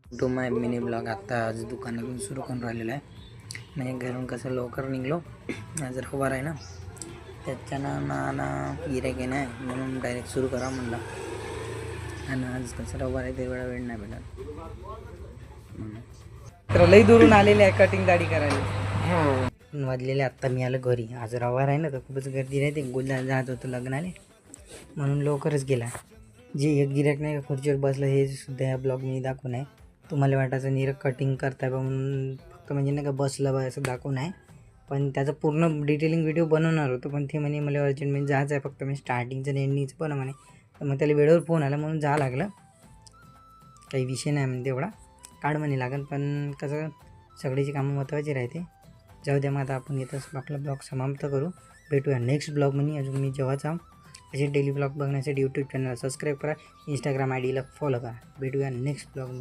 To my mini blog. आत्ता आज दुकानातून सुरू करून राहिलेला आहे. म्हणजे घरून कसं लवकर निघलो, आज रविवार आहे ना, त्याच्यानं ना गिऱ्हाईक नाही म्हणून डायरेक्ट सुरू करा म्हणलं. आणि आज कसं रविवार आहे ते वेळ नाही भेटत. तर लई दुरून आलेले आहे कटिंग दाढी करायला. वाजलेले आत्ता मी आलो घरी. आज रविवार आहे ना, तर खूपच गर्दी राहते. गुलदार जात होतं लग्नाने म्हणून लवकरच गेला. जे एक गिऱ्हाईक नाही खुर्चीवर बसलं हे सुद्धा या ब्लॉग मी दाखवून आहे. तुम्हाला वाटायचं नीरक कटिंग करताय बा म्हणून, फक्त म्हणजे नाही का बसलं बा असं दाखवून आहे. पण त्याचं पूर्ण डिटेलिंग व्हिडिओ बनवणार होतो, पण ते म्हणे मला अर्जंट म्हणजे जायचं आहे, फक्त मी स्टार्टिंगचं आणि एंडिंगचं पण म्हणे. तर मग त्याला वेळेवर फोन आला म्हणून जावं लागलं. काही विषय नाही म्हणजे तेवढा काढ म्हणे लागेल, पण कसं सगळीची कामं महत्त्वाची राहते. जाऊ द्या, मग आता आपण येतच आपला ब्लॉग समाप्त करू. भेटूया नेक्स्ट ब्लॉग म्हणे. अजून मी जेव्हा जाऊ असे डेली ब्लॉग बघण्यासाठी यूट्यूब चॅनल सबस्क्राईब करा, इंस्टाग्राम आय डीला फॉलो करा. भेटूया नेक्स्ट ब्लॉग.